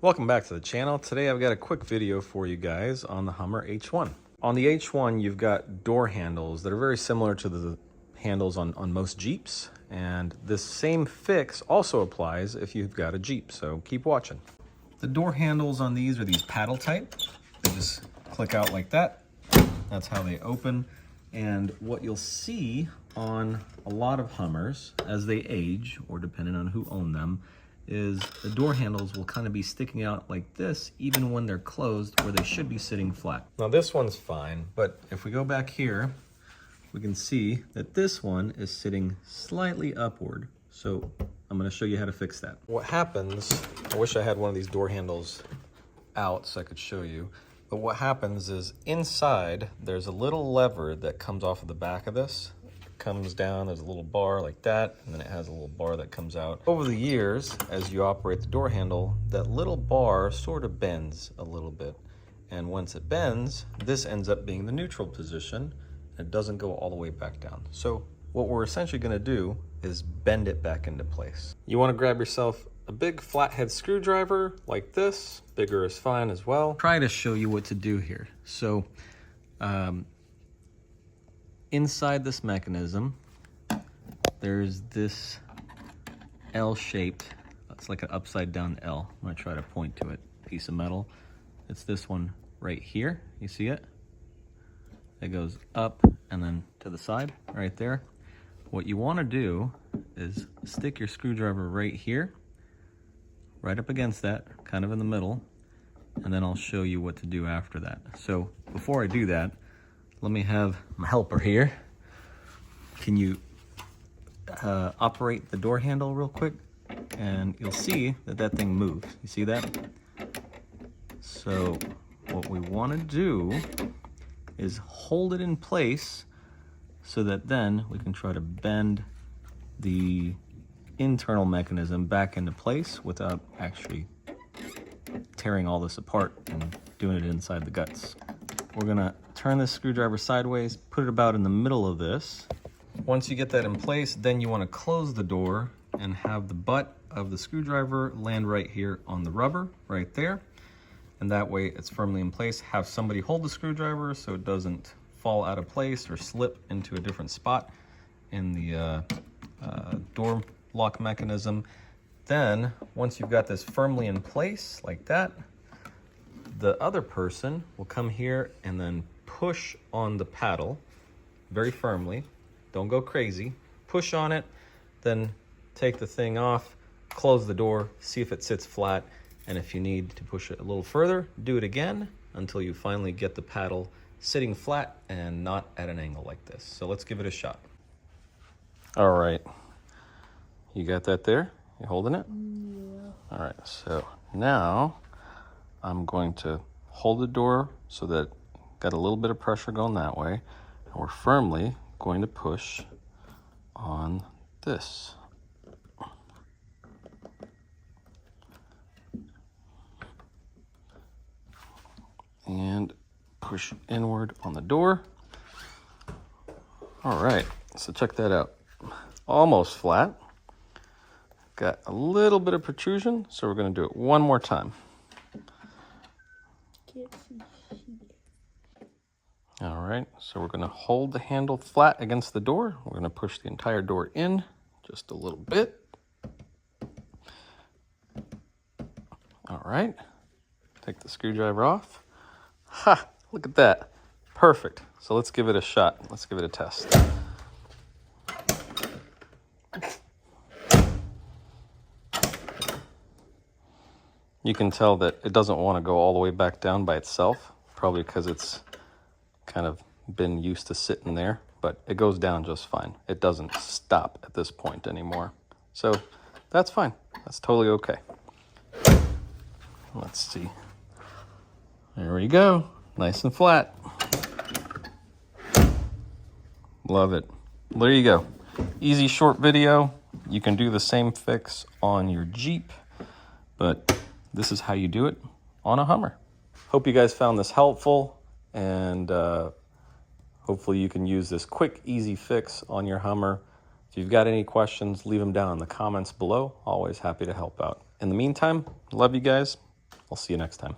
Welcome back to the channel. Today I've got a quick video for you guys on the Hummer H1. On the H1 you've got door handles that are very similar to the handles on most Jeeps, and this same fix also applies if you've got a Jeep, so keep watching. The door handles on these are these paddle type. They just click out like that. That's how they open. And what you'll see on a lot of Hummers as they age, or depending on who owned them, is the door handles will kind of be sticking out like this even when they're closed, where they should be sitting flat. Now this one's fine, but if we go back here, we can see that this one is sitting slightly upward. So I'm going to show you how to fix that. What happens, I wish I had one of these door handles out so I could show you, but what happens is inside there's a little lever that comes off of the back of this. It comes down, there's a little bar like that, and then it has a little bar that comes out. Over the years, as you operate the door handle, that little bar sort of bends a little bit. And once it bends, this ends up being the neutral position. It doesn't go all the way back down. So what we're essentially going to do is bend it back into place. You want to grab yourself a big flathead screwdriver like this. Bigger is fine as well. Try to show you what to do here. So inside this mechanism, there's this L-shaped, it's like an upside down L. I'm going to try to point to it. Piece of metal. It's this one right here. You see it? It goes up and then to the side right there. What you want to do is stick your screwdriver right here, right up against that, kind of in the middle, and then I'll show you what to do after that. So before I do that, let me have my helper here. Can you operate the door handle real quick? And you'll see that that thing moves. You see that? So what we want to do is hold it in place so that then we can try to bend the internal mechanism back into place without actually tearing all this apart and doing it inside the guts. We're gonna turn this screwdriver sideways, put it about in the middle of this. Once you get that in place, then you want to close the door and have the butt of the screwdriver land right here on the rubber right there. And that way it's firmly in place. Have somebody hold the screwdriver so it doesn't fall out of place or slip into a different spot in the door lock mechanism. Then once you've got this firmly in place like that, the other person will come here and then push on the paddle very firmly. Don't go crazy. Push on it, then take the thing off, close the door, see if it sits flat. And if you need to push it a little further, do it again until you finally get the paddle sitting flat and not at an angle like this. So let's give it a shot. All right. You got that there? You holding it? Yeah. All right, so now I'm going to hold the door so that got a little bit of pressure going that way. And we're firmly going to push on this. And push inward on the door. All right, so check that out. Almost flat. Got a little bit of protrusion, so we're going to do it one more time. All right, so we're going to hold the handle flat against the door. We're going to push the entire door in just a little bit. All right, take the screwdriver off. Ha! Look at that. Perfect. So let's give it a shot. Let's give it a test. You can tell that it doesn't want to go all the way back down by itself, probably because it's kind of been used to sitting there, but it goes down just fine. It doesn't stop at this point anymore. So that's fine. That's totally okay. Let's see. There we go. Nice and flat. Love it. There you go. Easy short video. You can do the same fix on your Jeep, but this is how you do it on a Hummer. Hope you guys found this helpful, and hopefully you can use this quick, easy fix on your Hummer. If you've got any questions, leave them down in the comments below. Always happy to help out. In the meantime, love you guys. I'll see you next time.